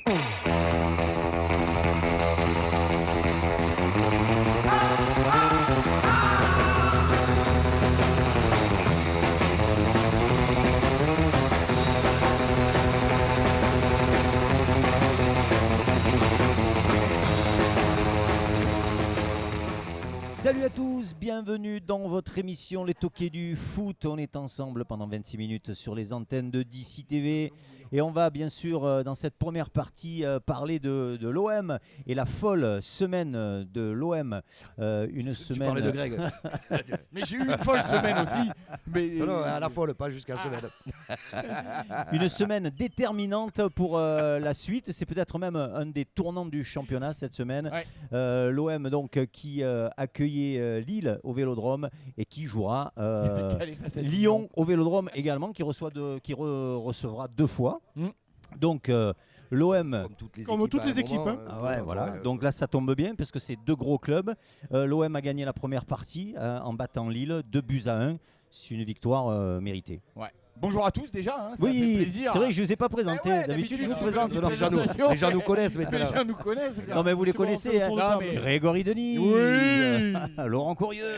Salut à tous, bienvenue dans votre émission Les Toqués du Foot. On est ensemble pendant 26 minutes sur les antennes de DC TV et on va bien sûr dans cette première partie parler de l'OM et la folle semaine de l'OM. Une semaine. Tu parlais de Greg. Mais j'ai eu une folle semaine aussi. Mais... Non, à la folle, pas jusqu'à la semaine. Une semaine déterminante pour la suite. C'est peut-être même un des tournants du championnat cette semaine. Ouais. L'OM donc qui accueillait Lille au Vélodrome et qui jouera Lyon au Vélodrome également, qui recevra 2 fois. Donc l'OM, comme toutes les équipes. Voilà. Donc là ça tombe bien parce que c'est 2 gros clubs. L'OM a gagné la première partie en battant Lille 2-1. C'est une victoire méritée. Ouais. Bonjour à tous déjà, ça oui, fait plaisir. C'est vrai que je ne vous ai pas présenté. D'habitude je vous présente. Les gens nous connaissent maintenant. Les gens nous connaissent. Non mais vous les connaissez. Grégory Denis, Laurent Courrieux,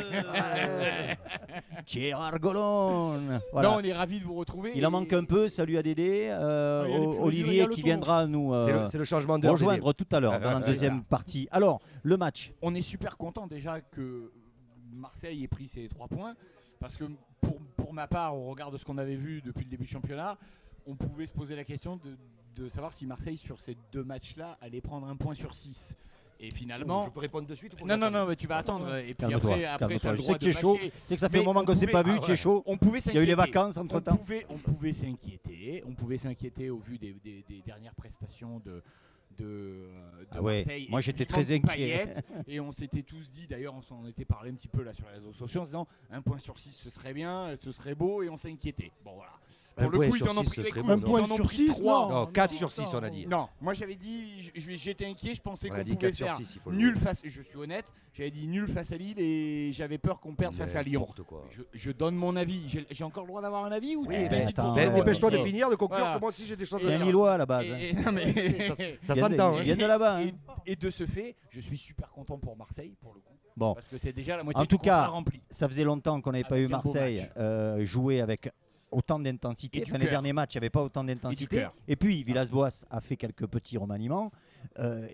Gérard Golon. Voilà. Non, on est ravis de vous retrouver. Il en manque un peu. Salut à Dédé, Olivier qui viendra nous c'est le changement de rejoindre tout à l'heure dans la deuxième partie. Alors le match. On est super content déjà que Marseille ait pris ses 3 points parce que pour ma part, au regard de ce qu'on avait vu depuis le début du championnat, on pouvait se poser la question de savoir si Marseille, sur ces 2 matchs-là, allait prendre 1 point sur 6. Et finalement... Je peux répondre de suite ou Non, mais tu vas attendre. Et puis après tu as le droit de chaud. C'est que ça fait un moment qu'on ne s'est pas vu, tu es chaud. Il y a eu les vacances entre-temps. On pouvait s'inquiéter au vu des dernières prestations de Marseille. Moi j'étais très inquiet. Et on s'était tous dit, d'ailleurs on s'en était parlé un petit peu là sur les réseaux sociaux en se disant 1 point sur 6 ce serait bien, ce serait beau, et on s'inquiétait. Bon voilà. Pour le coup, ils en ont pris les coups. 1 point sur 6, 3. Non, 4 sur 6 on a dit. Non, moi j'avais dit, j'étais inquiet, je pensais qu'on pouvait pouvait faire nul face, je suis honnête, j'avais dit nul face à Lille et j'avais peur qu'on perde face à Lyon. Je donne mon avis, j'ai encore le droit d'avoir un avis ou dépêche-toi de finir, de conclure, que moi aussi j'ai des choses à dire. C'est un Lillois à la base. Ça s'entend. Ils viennent de là-bas. Et de ce fait, je suis super content pour Marseille, pour le coup. Bon. Parce que c'est déjà la moitié du contrat rempli. Ça faisait longtemps qu'on n'avait pas eu Marseille jouer avec autant d'intensité. Enfin, les derniers matchs, il n'y avait pas autant d'intensité. Et puis, Villas-Boas a fait quelques petits remaniements.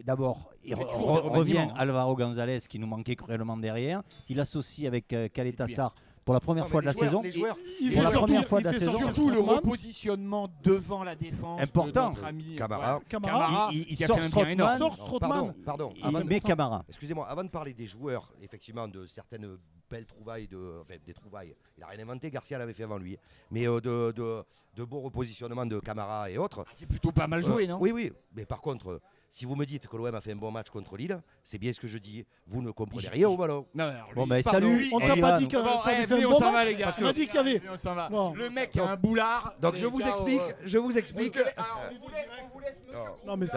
D'abord, il revient Alvaro González qui nous manquait cruellement derrière. Il associe avec Caleta Sarr pour la première fois de la saison. Pour la première fois de la saison. Surtout le repositionnement devant la défense. Important. De notre ami Camara. Il sort Strootman. Pardon. Mais Camara. Excusez-moi, avant de parler des joueurs, effectivement, de certaines belles trouvailles, des trouvailles. Il n'a rien inventé, Garcia l'avait fait avant lui. Mais de beaux repositionnements de Camara et autres. C'est plutôt pas mal joué, non ? Oui. Mais par contre, si vous me dites que l'OM a fait un bon match contre Lille, c'est bien ce que je dis. Vous ne comprenez rien au ballon. Bon, ben salut. On t'a pas dit que ça avait fait un bon match, les gars. On a dit qu'il y avait. Le mec a un boulard. Donc je vous explique. On vous laisse, monsieur. Non, mais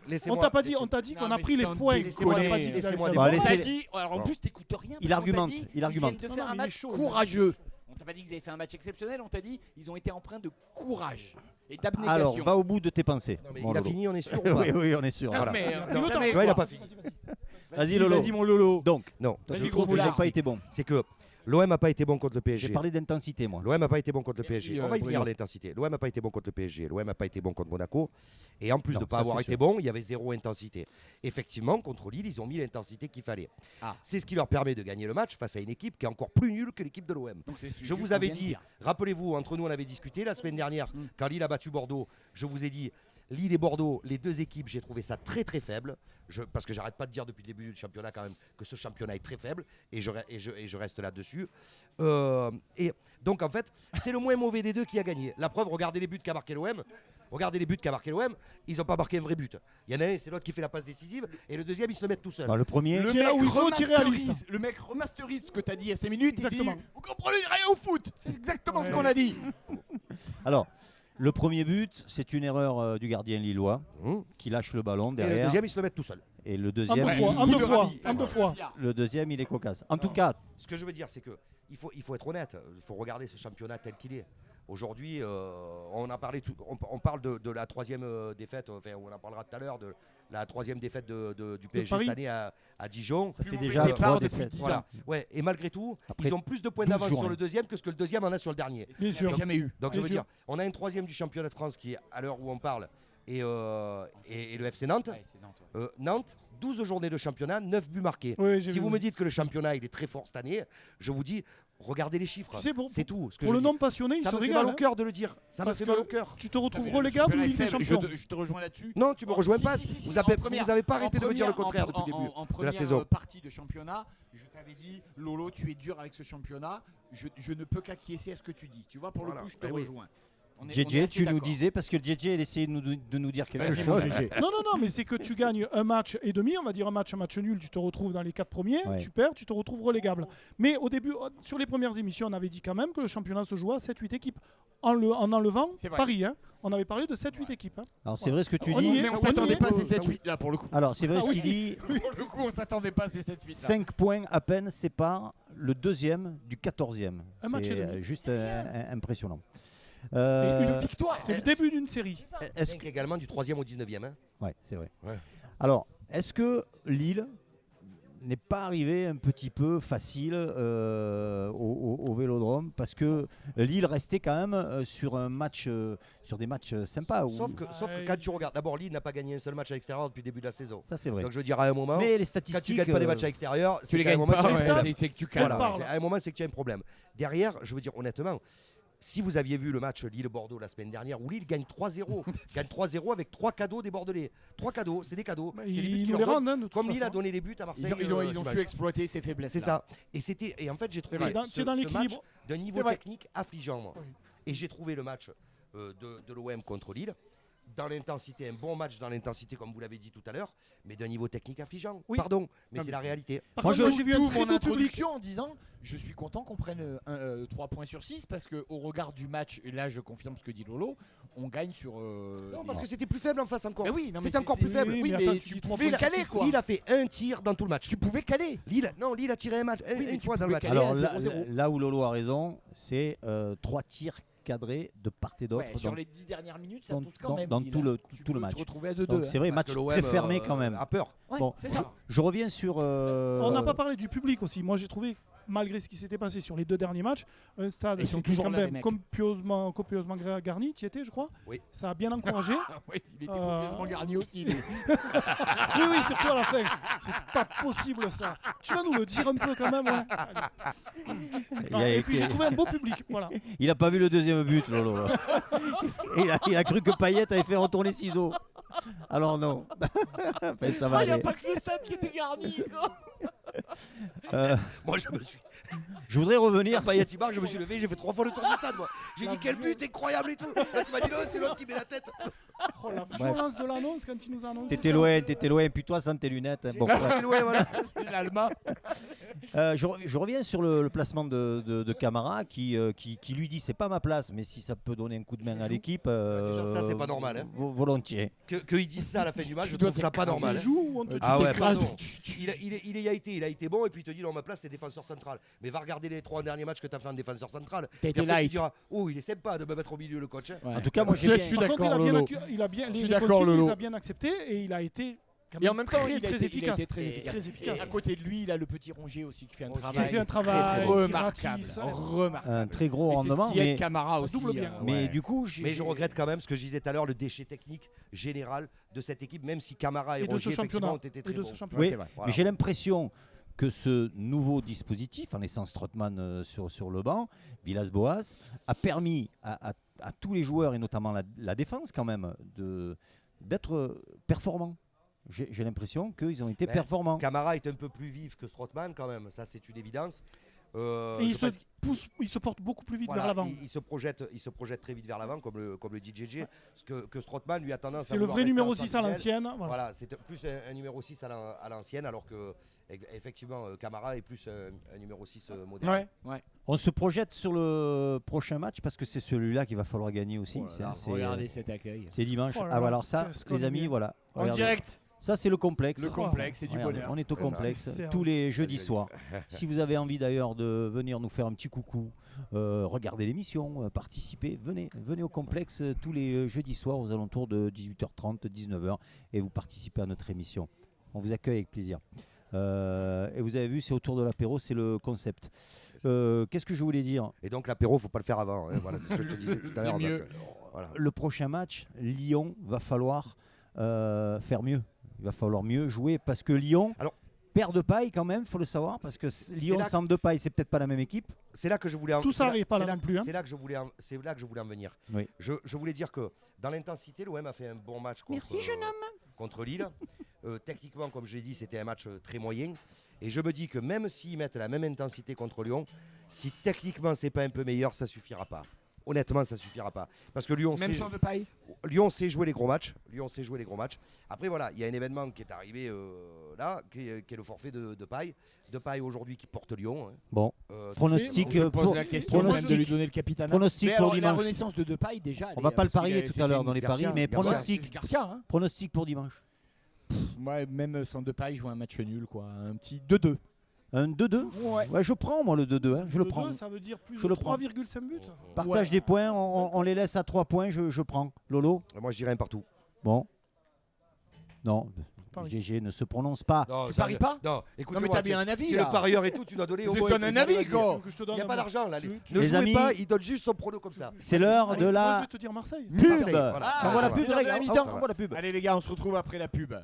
laissez-moi. On t'a dit qu'on a pris les points. On n'a pas dit qu'ils avaient fait un bon match. Alors en plus, t'écoutes rien. Il argumente. Ils viennent de faire un match courageux. On t'a pas dit qu'ils avaient fait un match exceptionnel, on t'a dit qu'ils ont été empreints de courage et d'abnégation. Alors, va au bout de tes pensées. Non, mais il a fini, on est sûr ou pas? Oui, on est sûr. Voilà. Tu vois, il n'a pas fini. Vas-y, Lolo. Vas-y, mon Lolo. Donc, non, je trouve que j'ai pas été bon. C'est que l'OM n'a pas été bon contre le PSG. J'ai parlé d'intensité, moi. L'OM n'a pas été bon contre le PSG. On va y venir à l'intensité. L'OM n'a pas été bon contre le PSG. L'OM n'a pas été bon contre Monaco. Et en plus de ne pas avoir été bon, il y avait 0 intensité. Effectivement, contre Lille, ils ont mis l'intensité qu'il fallait. C'est ce qui leur permet de gagner le match face à une équipe qui est encore plus nulle que l'équipe de l'OM. Je vous avais dit, rappelez-vous, entre nous, on avait discuté la semaine dernière, quand Lille a battu Bordeaux, je vous ai dit, Lille et Bordeaux, les 2 équipes, j'ai trouvé ça très très faible. Parce que j'arrête pas de dire depuis le début du championnat quand même que ce championnat est très faible et je reste là-dessus. Et donc en fait, c'est le moins mauvais des 2 qui a gagné. La preuve, regardez les buts qu'a marqué l'OM. Ils n'ont pas marqué un vrai but. Il y en a un, c'est l'autre qui fait la passe décisive et le deuxième, ils se le mettent tout seul. Le premier, le mec remasterise ce que tu as dit il y a 5 minutes. Exactement. Il dit, vous comprenez rien au foot. C'est exactement ce qu'on a dit. Alors, le premier but, c'est une erreur du gardien lillois qui lâche le ballon derrière. Et le deuxième, il se le met tout seul. Et le deuxième, deux fois. Le deuxième, il est cocasse. En tout cas, ce que je veux dire, c'est que il faut être honnête. Il faut regarder ce championnat tel qu'il est. Aujourd'hui, on parle de la troisième défaite, enfin, on en parlera tout à l'heure, de la troisième défaite du PSG cette année à Dijon. Ça fait déjà 3 défaites. Voilà. Ouais, et malgré tout, ils ont plus de points d'avance sur le deuxième que ce que le deuxième en a sur le dernier. Bien sûr. Jamais eu. Donc je veux dire, on a un troisième du championnat de France qui est à l'heure où on parle et le FC Nantes. Ouais, c'est Nantes, ouais. Nantes, 12 journées de championnat, 9 buts marqués. Oui, Si vous me dites que le championnat il est très fort cette année, je vous dis, regardez les chiffres. Tu sais, c'est tout. Ce que pour je le dis. non-passionné, il Ça se me fait régale. mal au cœur de le dire. Ça m'a fait mal au cœur. Tu te retrouves Le relégable ou championnat Ligue des est faible. Champions. Je te rejoins là-dessus. Non, tu me rejoins pas. Si, Vous en avez première- pas arrêté de me dire le en contraire depuis le début en de la première saison. partie de championnat, je t'avais dit, Lolo, tu es dur avec ce championnat. Je ne peux qu'acquiescer à ce que tu dis. Tu vois, pour le coup, je te rejoins. On est JJ, assez tu nous d'accord. disais, parce que le JJ, il essayait de nous dire quelque Vas-y, chose. JJ. Non, mais c'est que tu gagnes un match et demi, on va dire un match nul, tu te retrouves dans les 4 premiers, Ouais. tu perds, tu te retrouves relégable. Mais au début, sur les premières émissions, on avait dit quand même que le championnat se jouait à 7-8 équipes. En enlevant C'est vrai. Paris, hein. On avait parlé de 7-8 équipes. Hein. Alors, c'est vrai ce que tu On y dis. est. Mais on Ça, s'attendait oui, pas à oui. ces 7-8 là pour le coup. Alors, c'est vrai Ah ce oui. qu'il dit. Pour le coup, on s'attendait pas à ces 7-8 là. 5 points à peine séparent le deuxième du 14e. Un match et C'est demi. juste impressionnant. C'est une Euh, victoire. C'est le début d'une série. est-ce 5 également du 3e au 19e. Hein. Ouais, c'est vrai. Ouais. Alors, est-ce que Lille n'est pas arrivé un petit peu facile au Vélodrome, parce que Lille restait quand même sur des matchs sympas. Sauf que quand tu regardes, d'abord Lille n'a pas gagné un seul match à l'extérieur depuis le début de la saison. Ça, c'est vrai. Donc je veux dire, à un moment, Mais les quand tu statistiques, gagnes pas des matchs à l'extérieur, Tu les qu'à un gagnes moment, pas, tu as un ouais, problème. c'est que tu Quelle calmes. Voilà, parle. à un moment, c'est que tu as un problème. Derrière, je veux dire honnêtement, si vous aviez vu le match Lille-Bordeaux la semaine dernière, où Lille gagne 3-0, gagne 3-0 avec 3 cadeaux des Bordelais. 3 cadeaux, c'est des cadeaux. Bah, C'est des buts ils qui nous leur les donnent. rendent, hein, de toute Comme Lille a façon. donné les buts à Marseille. Ils ont dimanche. su exploiter ces faiblesses. C'est ça. Et en fait, j'ai trouvé vrai. C'est dans ce match l'équilibre. d'un niveau C'est vrai. technique affligeant. Moi. Oui. Et j'ai trouvé le match de l'OM contre Lille dans l'intensité, un bon match dans l'intensité comme vous l'avez dit tout à l'heure, mais d'un niveau technique affligeant. Oui. Pardon, mais Non, c'est la réalité. Par Moi, contre, je- j'ai vu un D'où très mon beau public. introduction en disant je suis content qu'on prenne 3 points sur 6 parce qu'au regard du match, et là je confirme ce que dit Lolo, on gagne sur. Non, parce que c'était plus faible en face encore. Mais oui, non, mais C'était encore plus c'est- faible. oui, Oui, mais mais attends, tu tu dis pouvais 3 points caler sur quoi. Lille a fait un tir dans tout le match. Tu pouvais caler. Lille a tiré un match Oui, mais une tu fois dans le pouvais match. caler. Alors à là, 0-0. là où Lolo a raison, c'est 3 tirs cadrés de part et d'autre. Ouais, sur dans- les 10 dernières minutes, ça dans- pousse quand dans- même. dans Lille, tout hein. le- Tu tout le peux match. te retrouver à 2-2. Donc c'est vrai, Parce match que l'OM, très fermé quand même. A peur. Bon, c'est ça. je reviens sur. On n'a pas parlé du public aussi. Moi, j'ai trouvé, malgré ce qui s'était passé sur les 2 derniers matchs, un stade Ils sont qui était toujours quand là, les même mecs. copieusement garni. Tu y étais, je crois. Oui. Ça a bien encouragé. Ouais, il était complètement garni aussi. lui. Oui, surtout à la fin. C'est pas possible ça. Tu vas nous le dire un peu quand même. Ouais. Allez. Il a Et puis été- j'ai trouvé un beau public. Voilà. Il a pas vu le deuxième but, Lolo. là. il a cru que Payet avait fait retourner ciseaux. Alors non. Enfin, ça va Ah, il n'y a aller. pas que le stade qui était garni. quoi. Moi, je me suis. Je voudrais revenir. Payet il marque, je me suis levé, j'ai fait 3 fois le tour du stade. Moi, j'ai dit quel but incroyable et tout. Là, tu m'as dit non, c'est l'autre qui met la tête. Oh, la violence de l'annonce quand il nous a annoncé. T'étais loin. Puis toi, sans tes lunettes. Bon, ouais. Ouais, voilà. C'est l'Allemand. Je reviens sur le placement de Camara qui lui dit c'est pas ma place, mais si ça peut donner un coup de main à l'équipe. déjà, ça, c'est pas normal, hein. Volontiers. Qu'ils disent ça à la fin du match, je Tu dois trouve ça pas t'écraser. normal. Il hein. joue ou on te dit Ah ouais, t'écrases. pardon. Il a été bon et puis il te dit non, ma place c'est défenseur central. Mais va regarder les 3 derniers matchs que tu as fait en défenseur central. T'as Et été après, tu light. diras oh, il est sympa de me mettre au milieu le coach. Hein. Ouais. En tout cas, moi, je j'ai bien- suis Par contre, d'accord, il a Lolo. bien, il a bien Je les suis consignes, d'accord, il les Lolo. a bien acceptés et il a été quand Et en même même temps, très, il a très été efficace. très efficace. Très efficace. À côté de lui, il a le petit Rongier aussi qui fait un Rongier. travail. Qui fait un travail, qui remarquable. ratisse. Remarquable. un très gros Et c'est rendement, ce qui aide mais, Camara ça aussi. double bien. mais du coup, Mais je regrette quand même ce que je disais tout à l'heure, le déchet technique général de cette équipe, même si Camara et Et de ce Rongier effectivement championnat. ont été Et très de bons. ce championnat. Oui, c'est vrai. Voilà. mais j'ai l'impression que ce nouveau dispositif, en laissant Strootman sur le banc, Villas-Boas, a permis à tous les joueurs, et notamment la défense quand même, d'être performants. J'ai l'impression qu'ils ont été Ben, performants. Camara est un peu plus vif que Strootman quand même, ça c'est une évidence. Et je pense il se porte beaucoup plus vite Voilà, vers l'avant. il se projette très vite vers l'avant, comme le dit JJ. Que Strootman lui a tendance à C'est le vouloir vrai rester numéro en 6 à sentinelle. l'ancienne. Voilà. Voilà, c'est plus un numéro 6 à l'ancienne, alors que effectivement Camara est plus un numéro 6 moderne. Ouais. On se projette sur le prochain match parce que c'est celui-là qu'il va falloir gagner aussi. Regardez cet accueil. C'est dimanche. Oh là Ah, là, voilà, alors ça, qu'est-ce qu'on les est amis, bien. voilà. En Regardez. direct. Ça, c'est le complexe. Le complexe, c'est du bonheur. On est au complexe tous les jeudis soirs. Si vous avez envie d'ailleurs de venir nous faire un petit coucou, regarder l'émission, participer, venez au complexe tous les jeudis soirs aux alentours de 18h30, 19h et vous participez à notre émission. On vous accueille avec plaisir. Et vous avez vu, c'est autour de l'apéro, c'est le concept. Qu'est-ce que je voulais dire? Et donc l'apéro, faut pas le faire avant. Hein. Voilà, c'est ce que je te disais tout à l'heure. Voilà. Le prochain match, Lyon, va falloir faire mieux. Il va falloir mieux jouer parce que Lyon perd de paille quand même, il faut le savoir. Parce que Lyon, Centre de Paille, c'est peut-être pas la même équipe. C'est là que je voulais en... Tout ça n'arrive pas là non plus. C'est là que je voulais en venir. Oui. Je voulais dire que dans l'intensité, l'OM a fait un bon match contre Lille. Techniquement, comme je l'ai dit, c'était un match très moyen. Et je me dis que même s'ils mettent la même intensité contre Lyon, si techniquement c'est pas un peu meilleur, ça suffira pas. Honnêtement, ça suffira pas. Parce que Lyon sait jouer les gros matchs. Après, voilà, il y a un événement qui est arrivé là, qui est le forfait de Paille. De Paille aujourd'hui qui porte Lyon. Hein. Bon, pronostic pour la question de lui donner le capitana. Pronostic pour dimanche. La renaissance de Depay déjà. On va pas le parier tout à l'heure dans les paris, mais pronostic. Garcia, hein. Pronostic pour dimanche. Moi, même sans Depay, je vois un match nul, quoi. Un petit 2-2. Un 2-2 ouais, je prends moi le 2-2. Hein. Je le prends. Ça veut dire plus de 3,5 buts. Partage des points, on les laisse à 3 points, je prends. Lolo? Moi, je dirais un partout. Bon. Non, GG ne se prononce pas. Non, tu paries pas? Non, écoute, mais t'as bien un avis. Tu es le parieur et tout, tu dois donner au moins. Je donne un avis, quoi. Il n'y a pas d'argent là. Ne Les jouez amis, pas, il donne juste son prono comme ça. C'est l'heure de Moi, je la vais te dire Marseille. pub. Voilà. On voit la pub, la mi-temps. on voit la pub. Allez les gars, on se retrouve après la pub.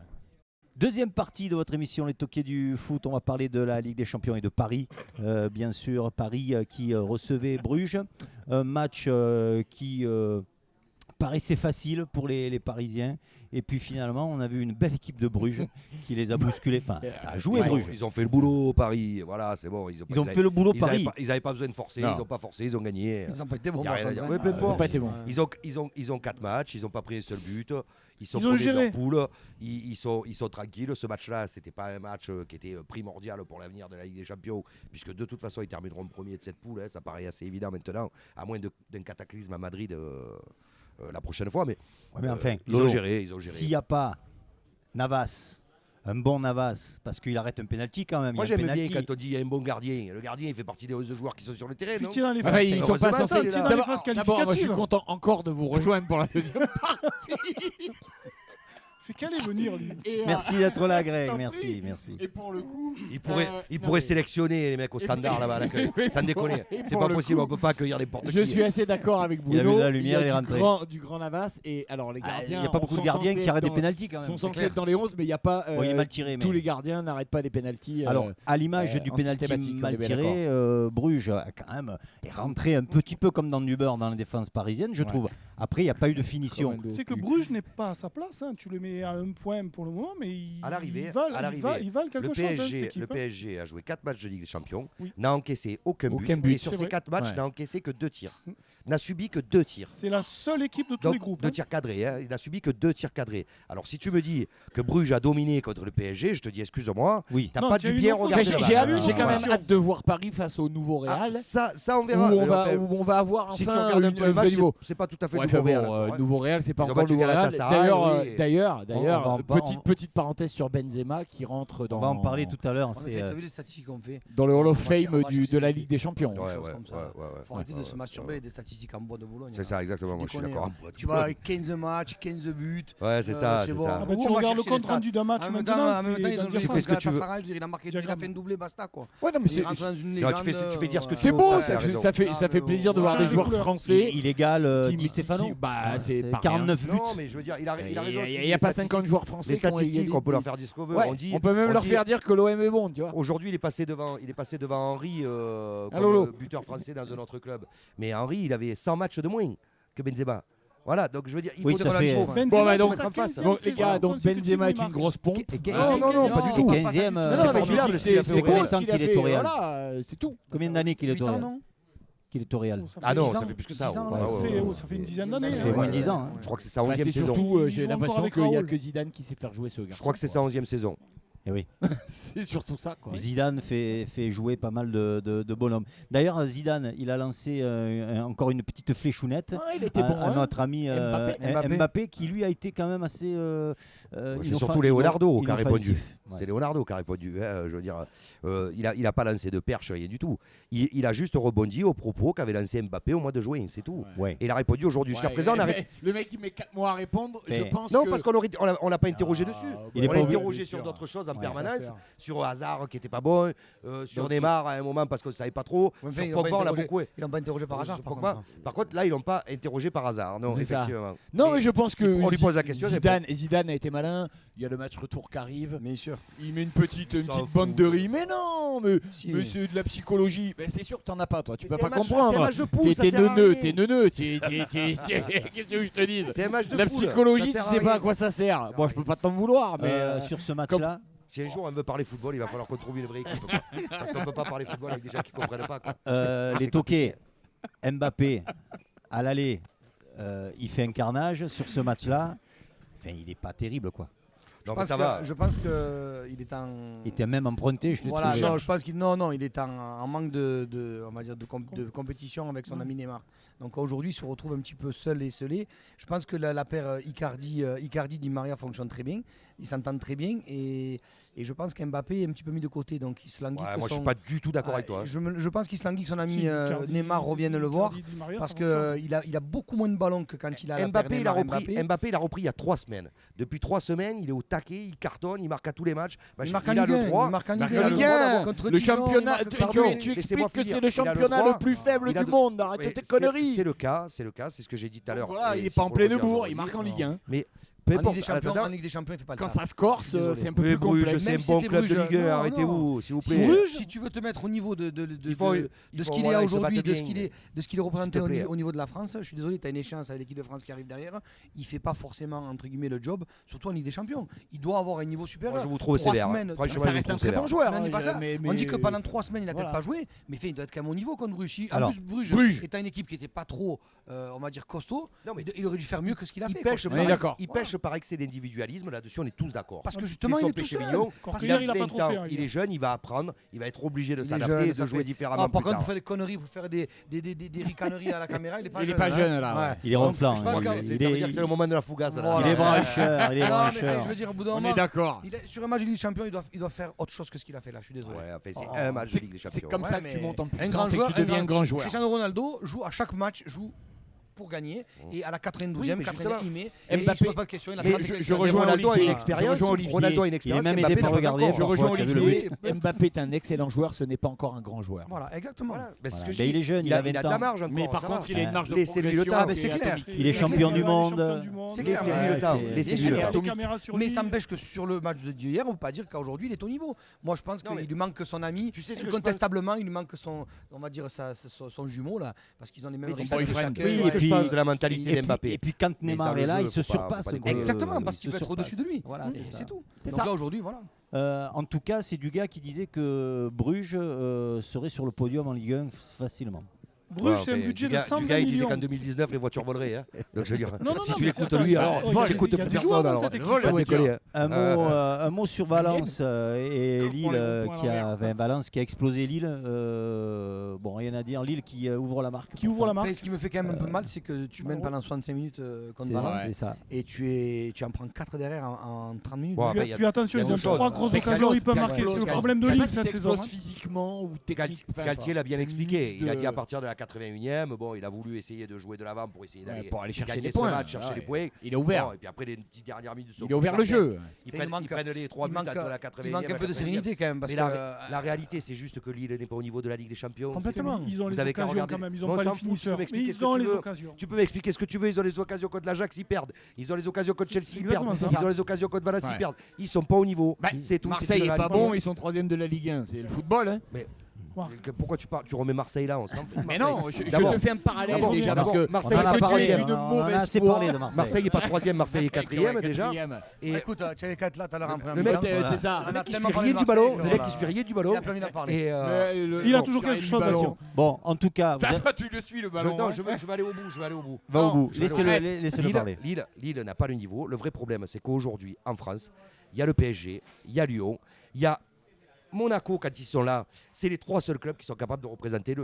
Deuxième partie de votre émission Les Toqués du foot, on va parler de la Ligue des Champions et de Paris. Bien sûr, Paris qui recevait Bruges. Un match qui paraissait facile pour les Parisiens. Et puis finalement, on a vu une belle équipe de Bruges qui les a bousculés. Enfin, ça a joué Bruges. Ils ont fait le boulot Paris. Voilà, c'est bon. Ils ont fait le boulot Paris. Ils n'avaient pas besoin de forcer. Ils n'ont pas forcé. Ils ont gagné. Ils n'ont pas été bons. Ils ont 4 matchs. Ils n'ont pas pris un seul but. Ils ont géré leur poule. Ils sont tranquilles. Ce match-là, c'était pas un match qui était primordial pour l'avenir de la Ligue des Champions, puisque de toute façon, ils termineront premier de cette poule. Ça paraît assez évident maintenant, à moins d'un cataclysme à Madrid la prochaine fois. Mais enfin, ils ont géré. S'il n'y a pas Navas, un bon Navas, parce qu'il arrête un penalty quand même. Moi j'aime bien quand on dit il y a un bon gardien. Le gardien il fait partie des joueurs qui sont sur le terrain. Non, ils sont pas censés. D'abord, moi je suis content encore de vous rejoindre pour la deuxième partie. Fait qu'allez venir lui. Merci d'être là, Greg. Merci. Et pour le coup, il pourrait sélectionner les mecs au standard là-bas. Sans déconner. C'est pas possible. On peut pas accueillir n'importe qui. Je suis assez d'accord avec Bruno. Il a vu la lumière, il est rentré. Du grand Navas. Et alors les gardiens. Il n'y a pas beaucoup de gardiens qui arrêtent des pénaltys quand même. Ils sont censés être dans les 11, mais il n'y a pas. Il est mal tiré. Tous les gardiens n'arrêtent pas des pénaltys. Alors, à l'image du pénalty mal tiré, Bruges a quand même est rentré un petit peu comme dans du beurre dans la défense parisienne, je trouve. Après, il n'y a pas eu de finition. C'est que Bruges n'est pas à sa place. Tu le mets à un point pour le moment, mais il valent quelque chose. Le PSG a joué 4 matchs de Ligue des Champions, n'a encaissé aucun but. Et sur ces 4 matchs, n'a encaissé que 2 tirs. N'a subi que 2 tirs. C'est la seule équipe de tous les groupes. 2 tirs cadrés. Il n'a subi que 2 tirs cadrés. Alors, si tu me dis que Bruges a dominé contre le PSG, je te dis excuse-moi, t'as pas dû bien regarder. J'ai quand même hâte de voir Paris face au nouveau Real. Ça, on verra. Où on va avoir si tu enfin regardes un peu le match, niveau. C'est pas tout à fait le nouveau Real. Nouveau Real, c'est pas encore le nouveau Real. D'ailleurs, petite parenthèse sur Benzema qui rentre dans. On va en parler tout à l'heure. T'as vu les statistiques qu'on fait dans le Hall of Fame de la Ligue des Champions. Faut arrêter de se masturber des statistiques en bois de Boulogne. C'est ça, exactement. Moi, je suis d'accord. Tu vois, 15 matchs, 15 buts. Ouais, c'est ça. Tu regardes le compte rendu d'un match maintenant. Tu fais ce que tu veux. Il a fait un doublé, basta quoi. Ouais, non, mais il rentre dans une légende. Tu fais dire ce que tu veux. C'est beau, ça fait plaisir de voir des joueurs français. Illégal, Di Stefano. C'est 49 buts. Non, mais je veux dire, il a raison. Il n'y a pas 50 joueurs français. Les statistiques, on peut leur faire dire ce qu'on veut. On peut même leur faire dire que l'OM est bon, tu vois. Aujourd'hui, il est passé devant Henry, comme buteur français dans un autre club. Mais Henry, il avait 100 matchs de moins que Benzema. Voilà, donc je veux dire, il faut des relations. Bon, les gars, donc Benzema est une grosse pompe. Non, pas du tout. 15e, c'est formidable. Ça fait combien de temps qu'il est au Real? Voilà, c'est tout. Combien d'années qu'il est au Real? Qu'il est au Real. Ah non, ça fait plus que ça. Ça fait une dizaine d'années. Ça fait moins de 10 ans. Je crois que c'est sa 11e saison. Surtout, j'ai l'impression qu'il n'y a que Zidane qui sait faire jouer ce gars. Je crois que c'est sa 11e saison. Et oui. C'est surtout ça, quoi. Zidane fait jouer pas mal de bonhommes. D'ailleurs, Zidane, il a lancé encore une petite fléchounette il était bon, à notre ami Mbappé, qui lui a été quand même assez. C'est surtout Leonardo qui a répondu. Ouais. C'est Leonardo qui a répondu. Je veux dire, il a pas lancé de perche, rien du tout. Il a juste rebondi aux propos qu'avait lancé Mbappé au mois de juin, c'est tout. Ouais. Et il a répondu aujourd'hui. Jusqu'à présent, le mec il met 4 mois à répondre. Je pense non, que... parce qu'on l'a pas interrogé dessus. Il est on pas l'a obligé, interrogé sur d'autres choses en permanence, sur Hazard qui était pas bon, sur Neymar à un moment parce qu'on ne savait pas trop. Sur Pogba, on l'a beaucoup. Ils l'ont pas interrogé par hasard. Par contre, là, ils l'ont pas interrogé par hasard. Non, effectivement. Non, mais je pense que on lui pose la question. Zidane a été malin. Il y a le match retour qui arrive. Bien sûr. Il met une petite bande de riz. Mais non, mais c'est de la psychologie. Mais c'est sûr que t'en as pas, toi. Tu peux pas comprendre. C'est un match de poule. T'es neuneux. Qu'est-ce que je te dis? C'est un match de poule. La psychologie, tu sais pas à quoi ça sert. Bon, je peux pas t'en vouloir, mais sur ce match-là. Si un jour on veut parler football, il va falloir qu'on trouve une vraie équipe. Parce qu'on ne peut pas parler football avec des gens qui ne comprennent pas. Les toqués, Mbappé, à l'aller, il fait un carnage. Sur ce match-là, il n'est pas terrible, quoi. Je pense qu'il est en. Il était même emprunté, je l'ai voilà, trouvé. non, je pense qu'il il est en manque on va dire de compétition avec son ami Neymar. Donc aujourd'hui, il se retrouve un petit peu seul et scellé. Je pense que la paire Icardi-Di Maria fonctionne très bien. Ils s'entendent très bien et je pense qu'Mbappé est un petit peu mis de côté. Donc il se languit. Moi, je suis pas du tout d'accord avec toi. Je pense qu'il se languit que son ami Neymar revienne le voir parce qu'il a beaucoup moins de ballons que quand il a la paire Neymar-Mbappé. Mbappé, il a repris il y a 3 semaines. Depuis 3 semaines, il est au taquet, il cartonne, il marque à tous les matchs. Il marque en Ligue 1. Il marque en Ligue 1. Le championnat. Tu expliques que c'est le championnat le plus faible du monde. Arrête tes conneries. C'est le cas, c'est ce que j'ai dit tout à l'heure. Voilà, il n'est pas en pleine bourre, il marque en Ligue 1. Mais en Ligue des Champions, il fait pas le quand ça se corse, c'est un peu plus Bruges, complexe. c'est un bon club de Ligue 1, arrêtez-vous, s'il vous plaît. Si tu veux te mettre au niveau de ce qu'il est aujourd'hui, de ce qu'il est représenté au niveau de la France, je suis désolé, tu as une échéance avec l'équipe de France qui arrive derrière, il fait pas forcément, entre guillemets, le job, surtout en Ligue des Champions. Il doit avoir un niveau supérieur. Moi, je vous trouve sévère. Franchement, ça reste un très bon joueur. On dit que pendant 3 semaines, il n'a peut-être pas joué, mais il doit être quand même au niveau contre Bruges. En plus, Bruges est une équipe qui n'était pas trop, on va dire, costaud. Il aurait dû faire mieux que ce qu'il a fait. Il pêche par excès d'individualisme, là-dessus on est tous d'accord. Parce que justement il est tout seul. Il est jeune, il va apprendre, il va être obligé de s'adapter et de jouer différemment. Par contre, pour faire des conneries, pour faire des ricaneries à la caméra, il est pas jeune là. Il est ronflant. Ça veut dire que c'est le moment de la fougasse. Il est brancheur. Je veux dire, au bout d'un moment, on est d'accord. Sur un match de Ligue des Champions, il doit faire autre chose que ce qu'il a fait là. Je suis désolé. C'est un match de Ligue des Champions. C'est comme ça que tu montes en puissance et que tu deviens un grand joueur. Cristiano Ronaldo joue à chaque match, pour gagner et à la 92e, il met et il se pose pas de questions. Je rejoins Ronaldo Olivier. a une expérience. Ronaldo a une expérience. Il est même aidé par le gardien. Je rejoins Olivier. Mbappé est un excellent joueur, ce n'est pas encore un grand joueur. Voilà, exactement. Il est jeune, il a 20 ans. De la marge, mais par contre, il a une marge de progression. C'est clair. Il est champion du monde. C'est clair. Laissez-lui le temps. Mais ça m'empêche que sur le match de hier, on peut pas dire qu'aujourd'hui il est au niveau. Moi, je pense qu'il lui manque son ami. Incontestablement, il lui manque son, on va dire son jumeau là, parce qu'ils ont les mêmes résultats. Oui, et puis de la mentalité. Et puis quand Neymar est là, il se surpasse. Exactement, parce qu'il peut être au-dessus de lui. Voilà, c'est tout. Donc là aujourd'hui, voilà. En tout cas, c'est du gars qui disait que Bruges serait sur le podium en Ligue 1 facilement. Bruges, c'est un budget de 120 millions. Il disait qu'en 2019, les voitures voleraient. Donc je veux dire, si tu l'écoutes lui, alors tu écoutes plus personne. Un mot sur Valence et Lille, Valence qui a explosé Lille. Bon, rien à dire. Lille qui ouvre la marque. Ce qui me fait quand même un peu mal, c'est que tu mènes pendant 65 minutes contre Valence. Et tu en prends 4 derrière en 30 minutes. Puis attention, ils ont 3 grosses occasions, ils peuvent marquer. C'est le problème de Lille cette saison. Physiquement ou techniquement. Galtier l'a bien expliqué. Il a dit à partir de la 81e, bon, il a voulu essayer de jouer de l'avant pour essayer d'aller chercher les points, chercher les points. Il est ouvert. Et puis après les 10 dernières minutes, il a ouvert le jeu. Ils prennent les 3 buts à la 80e. Il manque un peu de sérénité quand même. Mais la réalité, c'est juste que Lille n'est pas au niveau de la Ligue des Champions. Complètement. Ils ont les occasions quand même. Ils n'ont pas les finisseurs. Mais ils ont les occasions. Tu peux m'expliquer ce que tu veux. Ils ont les occasions contre l'Ajax, ils perdent. Ils ont les occasions contre Chelsea, ils perdent. Ils ont les occasions contre Valence, ils perdent. Ils sont pas au niveau. C'est tout. Marseille est pas bon. Ils sont 3e de la Ligue 1. C'est le football. Pourquoi tu remets Marseille là? On s'en fout. Mais non, je te fais un parallèle déjà parce que Marseille est une mauvaise foi. Marseille n'est pas 3e, Marseille est 4e déjà. Et écoute, tu as les 4 là, tu as l'air en le mec, c'est ça. Le mec qui se fait rien du ballon. Le mec qui se fait rien du ballon. Il a plus envie d'en parler. Il a toujours quelque chose à dire. Bon, en tout cas, Tu le suis le ballon. Non, je vais aller au bout. Va au bout. Laissez-le parler. Lille n'a pas le niveau. Le vrai problème, c'est qu'aujourd'hui, en France, il y a le PSG, il y a Lyon, il y a Monaco, quand ils sont là, c'est les 3 seuls clubs qui sont capables de représenter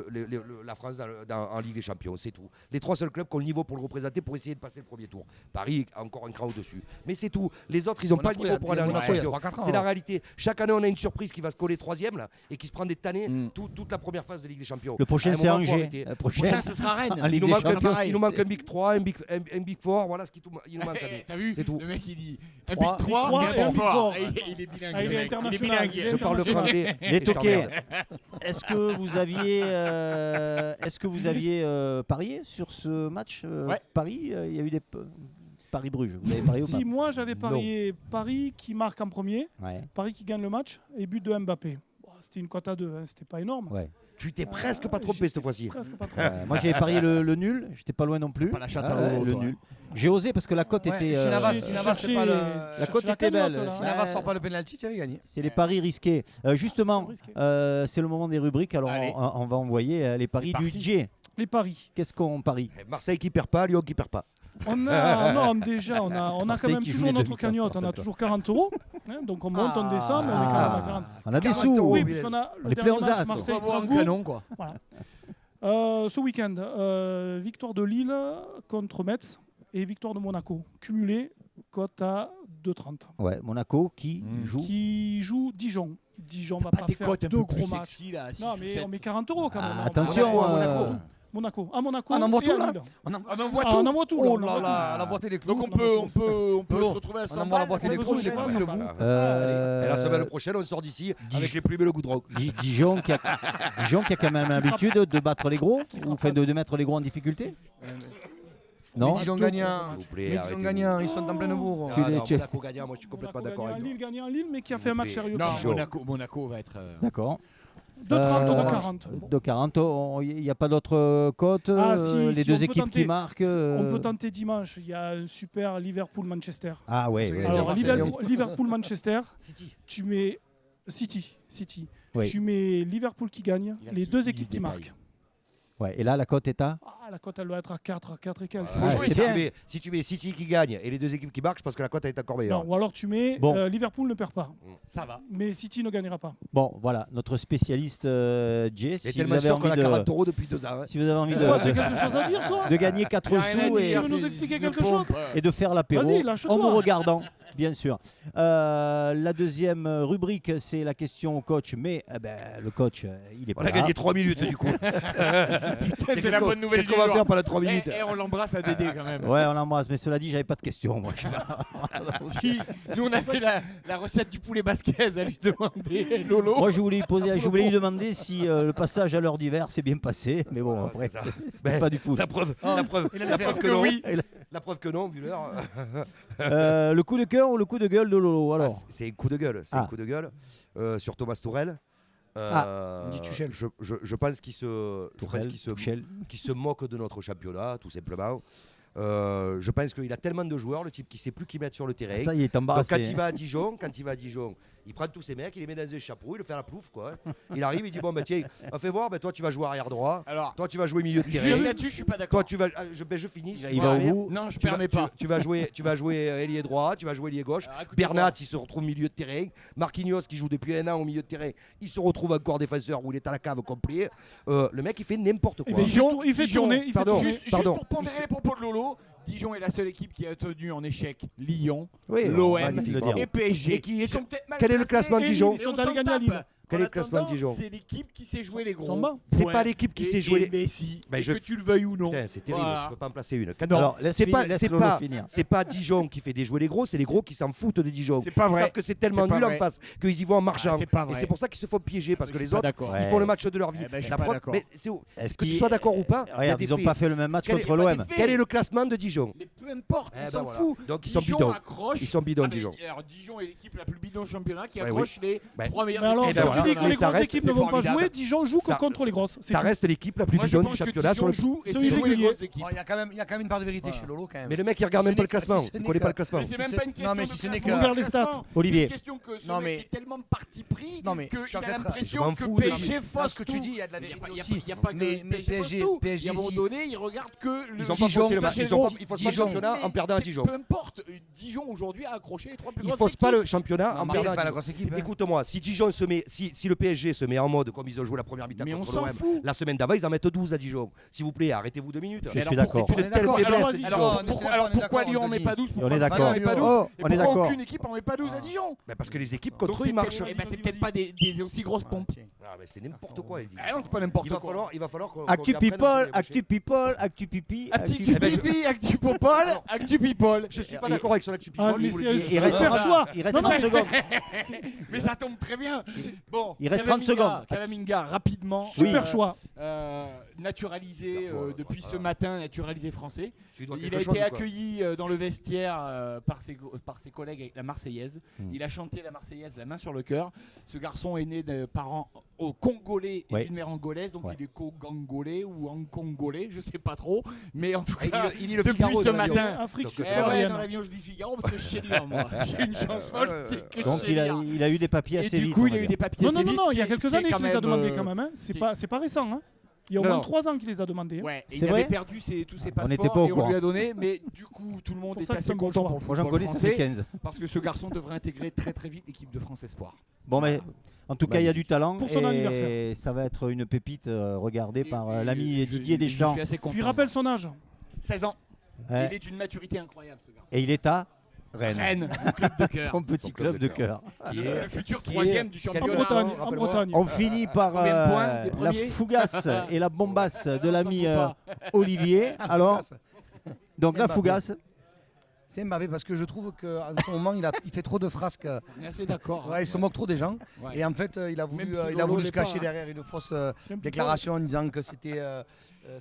la France en Ligue des Champions, c'est tout. Les 3 seuls clubs qui ont le niveau pour le représenter, pour essayer de passer le premier tour. Paris a encore un cran au-dessus. Mais c'est tout. Les autres, ils n'ont pas le niveau pour aller en Ligue des Champions. C'est la réalité. Chaque année, on a une surprise qui va se coller 3e là, et qui se prend des tannées toute la première phase de Ligue des Champions. Le prochain, c'est Angers. Le prochain, ce sera Rennes. En Ligue des Champions. Il nous manque un Big 3, un Big 4, voilà ce qu'il nous manque. T'as vu? C'est tout. Le mec, il dit un Big 3 et un Big 4. Il est bilingue. Il est international. Je parle le français. Ok. Est-ce que vous aviez parié sur ce match Paris, il y a eu des Paris-Bruges. Vous avez parié ou pas? Si moi j'avais parié Paris qui marque en premier, Paris qui gagne le match et but de Mbappé. C'était une cote à 2, c'était pas énorme. Tu t'es presque pas trompé cette fois-ci. Presque pas trop. Moi j'avais parié le nul, j'étais pas loin non plus. Pas la chatte à l'eau, le toi. nul. J'ai osé parce que la cote était. Si Navas c'est pas le. La cote était belle. Si Navas sort pas le penalty, tu avais gagné. C'est les paris risqués. Justement, c'est le moment des rubriques. Alors on va envoyer les paris du J. Les paris. Qu'est-ce qu'on parie? Marseille qui perd pas, Lyon qui perd pas. On a quand Marseille même qui joue toujours les notre demi-temps, cagnotte, on a toujours 40 €. Donc on monte, on descend, mais on est quand même à 40. On a des 40 sous. €. Oui, puisqu'on a On le est plein dernier aux match as. On va voir un Marseille-Strasbourg. canon, quoi. Voilà. Ce week-end, victoire de Lille contre Metz et victoire de Monaco. Cumulé, cote à 2,30. Ouais, Monaco qui joue Dijon. Dijon va pas Des faire cotes un deux peu gros plus matchs. sexy là. Non, mais on met 40 € quand même. Attention, Monaco. À Monaco. On envoie et tout à là. Lille. On envoie tout. Oh là là, la boîte des clous. Donc on peut se retrouver à 100 On envoie la boîte des clous, j'ai pas le bout. Et la semaine prochaine, on sort d'ici avec les plumes et le goudron. Dijon qui a quand même l'habitude de battre les gros, ou de mettre les gros en difficulté. Non. Dijon gagnant. S'il vous plaît, Dijon arrêtez-vous. gagnant, ils sont en pleine bourre. Monaco gagnant, moi je suis complètement d'accord avec Lille toi. gagnant à Lille, mais qui a fait un match sérieux. Non, Dijon. Monaco va être. D'accord. 2,30 ou 2,40. 2,40. Il n'y a pas d'autres cotes. Les deux équipes qui marquent. On peut tenter dimanche. Il y a un super Liverpool-Manchester. Ah ouais. Alors Marseille, Liverpool-Manchester. City. Tu mets City. Oui. Tu mets Liverpool qui gagne, les deux équipes qui marquent. Ouais. Et là, la cote est à. La cote, elle doit être à 4 et quelques. Ouais, Si tu mets City qui gagne et les deux équipes qui marquent, je pense que la cote est encore meilleure. Non, ou alors tu mets Bon. Liverpool ne perd pas. Ça va. Mais City ne gagnera pas. Bon, voilà, notre spécialiste Jay. Et Si vous tellement avez sûr qu'on envie a de, 40 € depuis 2 ans. si vous avez envie Tu as quelque chose à dire, toi de gagner 4 Il y a rien à sous dire. Tu veux nous expliquer quelque chose et de faire l'apéro Vas-y, lâche-toi. en nous regardant, bien sûr. La deuxième rubrique, c'est la question au coach. Mais le coach, il est On pas a là. gagné 3 minutes du coup. C'est la bonne nouvelle. Qu'est-ce qu'on va faire pendant 3 minutes? Et on l'embrasse à Dédé quand même. Ouais, on l'embrasse. Mais cela dit, j'avais pas de questions. Moi. Si, nous on a fait la recette du poulet basquez à lui demander, Lolo. Moi, je voulais lui demander si le passage à l'heure d'hiver s'est bien passé. Mais bon, après, c'est ça. c'est pas du foot. La preuve que non. La preuve que non, vu l'heure. Le coup de cœur ou le coup de gueule de Lolo alors? C'est un coup de gueule. C'est un coup de gueule sur Thomas Tourelle. dit Tuchel. Je pense qu'il se moque de notre championnat, tout simplement. Je pense qu'il a tellement de joueurs, le type qui ne sait plus qui mettre sur le terrain. Ça, il est Donc, embarrassé. quand il va à Dijon, il prend tous ces mecs, il les met dans un chapeau, il le fait à la plouffe, quoi. Il arrive, il dit bon tiens, fais voir, toi tu vas jouer arrière droit, Alors, toi tu vas jouer milieu de juste terrain. là-dessus, je suis pas d'accord. Toi tu vas, je finis. Il va au bout. Non, je Tu vas- permets pas. Tu vas jouer ailier droit, tu vas jouer ailier gauche. Alors, écoutez-moi. Bernat, il se retrouve milieu de terrain. Marquinhos, qui joue depuis 1 an au milieu de terrain, il se retrouve encore défenseur où il est à la cave complet. Le mec, il fait n'importe quoi. Il fait tourner. pardon. Juste Pardon. pour pondérer les propos de Lolo, Dijon est la seule équipe qui a tenu en échec Lyon, Oui, l'OM magnifique de le dire. et PSG. Et qui- Ils sont peut-être mal quel est le classés, classement de et Dijon Lille, Ils sont on allés s'en gagner à tape. Lille. Quel En est le classement de attendant, Dijon? C'est l'équipe qui sait jouer les Ils sont gros. bas. C'est pas l'équipe qui sait jouer les. Messi, Ben, que tu le veuilles ou non. Putain, c'est terrible, Voilà. tu peux pas en placer une. Non. Alors, laisse finir. C'est pas Dijon qui fait déjouer les gros, c'est les gros qui s'en foutent de Dijon. C'est pas Ils vrai. savent que c'est tellement C'est pas nul en vrai. face qu'ils y vont en marchant. c'est pas Et vrai. c'est pour ça qu'ils se font piéger parce que Je les suis pas autres, d'accord. ils font le match de leur vie. Eh ben, je suis La pas preuve- d'accord. mais que tu sois d'accord ou pas, il y a Regarde, des ils n'ont faits. pas fait le même match Quel est- contre pas l'OM. des faits. Quel est le classement de Dijon? Mais peu importe, Eh on ben s'en voilà. fout. Donc, ils sont Dijon bidons. accroche. Ils sont bidons, Ah, mais Dijon. alors, Dijon est l'équipe la plus bidon au championnat qui Ouais, accroche les Ouais. 3 meilleurs Mais alors, Eh ben équipes. tu dis que les grosses équipes ne vont pas jouer, Dijon joue Ça- contre les grosses. Ça reste l'équipe la plus bidonne du championnat sur le joue et c'est c'est jouer les irrégulier. grosses équipes. Il y a quand même une part de vérité chez Lolo quand même. Mais le mec il regarde Ce même pas n'est le classement, que- il connaît pas le classement. Mais c'est même pas une question Non, mais de si ce n'est classement. que- Regarde les stats. Olivier. C'est une question que ce Non, mec mais- est tellement parti pris Non, mais qu'il tu vas a peut-être- je l'impression m'en que fous de- PSG Dans fausse ce que tu dis, il y a de la vérité aussi. Il n'y a pas que Mais PSG fausse tout. PSG Et à un moment ici- donné, il regarde que le Ils ont pas Dijon, faussé le match, ils faussent pas le Dijon. championnat en perdant à Dijon. Peu importe, Dijon aujourd'hui a accroché les 3 plus Ils grosses faussent pas équipes. le championnat Non, en Marseille, perdant c'est pas à la Dijon. grosse équipe, hein. Écoute-moi, si le PSG se met en mode comme ils ont joué la première mi-temps Mais on contre s'en l'OM, fout. la semaine d'avant ils en mettent 12 à Dijon. S'il vous plaît, arrêtez-vous 2 minutes. Je suis d'accord. C'est une telle d'accord. faiblesse. Alors pourquoi Lyon en met pas 12? On est Pourquoi d'accord. Marseille en met pas 12? Oh, Et on est pourquoi d'accord. aucune équipe en met pas 12 à Dijon? Mais parce que les équipes Donc contre eux c'est ils marchent. c'est peut-être pas des aussi grosses pompes. Ah, mais c'est n'importe quoi. Eddy. Ah non, c'est pas n'importe Il va quoi. falloir, il va falloir qu'on. Actu qu'on apprenne people, à se débaucher. actu people, actu pipi. Actu actu- pipi, actu popol, actu people. Je suis pas Et- d'accord avec son actu Ah, people. mais je vous le c'est dis. Il reste super 30 choix. Il reste Non, non, 30 secondes. Mais ça tombe très bien. Bon, Il reste 30 secondes. Kamavinga, rapidement. Super choix. Naturalisé D'accord, depuis voilà. ce matin, naturalisé français. Tu dois Il quelque a chose été ou quoi accueilli dans le vestiaire par ses collègues avec la Marseillaise. Il a chanté la Marseillaise la main sur le cœur. Ce garçon est né de parents congolais et Ouais. d'une mère angolaise, donc Ouais. il est congolais ou congolais, je sais pas trop. Mais en tout Ah, cas, il lit le depuis Figaro ce dans l'avion. matin. Afrique Donc, Eh ouais, subsaharienne. dans l'avion je dis Figaro parce que je sais lire moi. J'ai une chance folle, c'est que Donc je sais lire. il a eu des papiers Et assez du vite. coup, on il va a eu dire. des papiers. Non, non, assez non, vite, non, il y a ce qui est- quelques ce qui est années quand qu'il les a même, demandés quand même. Hein. C'est pas récent. Hein. Il y a au Non. moins 3 ans qu'il les a demandés. hein. Ouais, et C'est il vrai avait perdu tous ses passeports n'était pas au et on courant. lui a donné, mais du coup tout le monde Pour est ça que c'est assez un bon content choix. pour le Moi j'en football connais, ça fait français 15. parce que ce garçon devrait intégrer très très vite l'équipe de France Espoir. Bon, mais en tout cas, il y a du talent Pour son et anniversaire. ça va être une pépite regardée par Et l'ami Didier Je Deschamps. suis assez content. Puis rappelle son âge. 16 ans. Ouais. Il est d'une maturité incroyable ce garçon. Et il est à Rennes, Rennes, le club de cœur. son petit club de cœur. Le futur Qui est- troisième du En championnat. Bretagne. En rappelle-moi. Bretagne. On finit par Combien de points, les la premiers fougasse et la bombasse de Non, l'ami ça faut pas. Olivier. Alors, donc C'est la Mbappé. fougasse, C'est Mbappé parce que je trouve qu'en ce moment il fait trop de frasques. On est assez d'accord. Ouais, il se moque trop des gens. Ouais. Et en fait, il a Même voulu, si il a Lolo voulu l'est se cacher pas, hein. derrière une fausse C'est un peu déclaration en disant que c'était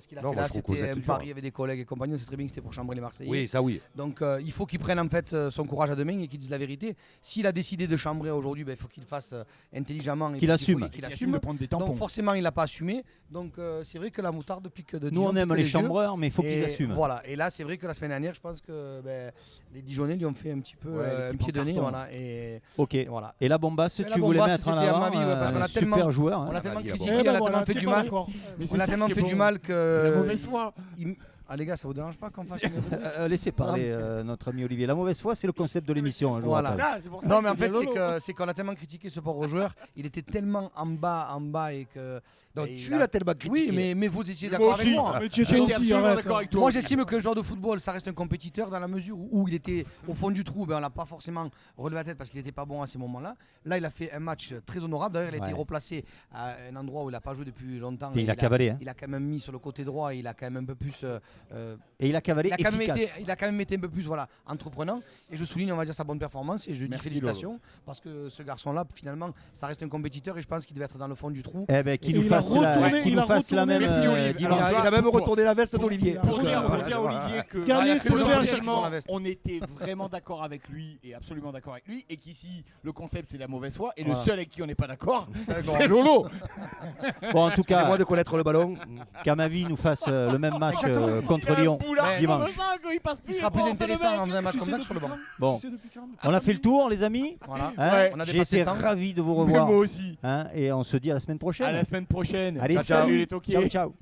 ce qu'il a Non, fait moi, là, je trouve que vous c'était êtes un toujours- pari avec des collègues et compagnie. C'est très bien que c'était pour chambrer les Marseillais. Oui, ça oui. Donc il faut qu'il prenne en fait son courage à deux mains et qu'il dise la vérité. S'il a décidé de chambrer aujourd'hui, il faut qu'il le fasse intelligemment et Qu'il puis assume. qu'il Il assume assume. de prendre des tampons. Donc forcément, il l'a pas assumé. Donc c'est vrai que la moutarde pique de nous on Dijon, aime pique les yeux. chambreurs, mais il faut qu'ils Et assument. Voilà. Et là, c'est vrai que la semaine dernière, je pense que les Dijonnais lui ont fait un petit peu Ouais, un l'équipe pied de en nez. carton. Voilà. Et Ok. voilà. Et la bombasse, Et la tu voulais bombasse, mettre en c'était à avant ma vie, ouais, parce qu'on a un super tellement- joueur. On hein. l'a tellement la critiqué, Eh on ben a voilà, tellement fait tu du es pas mal. d'accord. Mais On a ça tellement qui est fait du bon. mal C'est la que. mauvaise foi. Ah les gars, ça vous dérange pas qu'on fasse une rubrique Laissez parler notre ami Olivier. La mauvaise foi, c'est le concept de l'émission. hein, je vous Voilà. rappelle. Ça, c'est pour ça Non, mais en qu'il y a fait, Lolo. c'est qu'on a tellement critiqué ce pauvre joueur. Il était tellement en bas et que. Donc et tu il a- l'as tellement critiqué. Oui, mais vous étiez Moi d'accord avec aussi. moi. Mais tu J'étais étais aussi, absolument arrête. d'accord avec toi. Moi, j'estime que le joueur de football, ça reste un compétiteur dans la mesure où il était au fond du trou. Ben, on l'a pas forcément relevé la tête parce qu'il n'était pas bon à ces moments-là. Là, il a fait un match très honorable. D'ailleurs, il a été Ouais. replacé à un endroit où il n'a pas joué depuis longtemps. Et il a cavalé. hein. Il a quand même mis sur le côté droit. Il a quand même un peu plus. Et il a cavalé Il a, quand même efficace. été, il a quand même été un peu plus entreprenant. Et je souligne, on va dire, sa bonne performance. Et je dis Merci, félicitations. Parce que ce garçon-là, finalement, ça reste un compétiteur. Et je pense qu'il devait être dans le fond du trou. Eh ben, qu'il Et nous il a fasse la, retourné- qu'il il nous a fasse la retourné- même Merci, Olivier. dimanche. Alors, Il a même retourné la veste d'Olivier. Pour dire, Voilà. Olivier que Gagner, c'est le potentiellement, dans la veste. on était vraiment d'accord avec lui et absolument d'accord avec lui et qu'ici le concept c'est la mauvaise foi et Voilà. le seul avec qui on n'est pas d'accord c'est Lolo. Bon, en tout Excusez-moi cas, de connaître le ballon. qu'Amavi nous fasse le même match Exactement. contre Lyon Mais dimanche. Il sera plus intéressant en faisant un match comme ça que sur le banc. Bon, Tu sais depuis quand on a fait le tour, les amis. Voilà. Hein Ouais. On a J'ai dépassé été le temps. ravi de vous Mais revoir. moi aussi. Hein, et on se dit à la semaine prochaine. À la semaine prochaine. Allez, Ciao, salut. les toquiers. Ciao, ciao.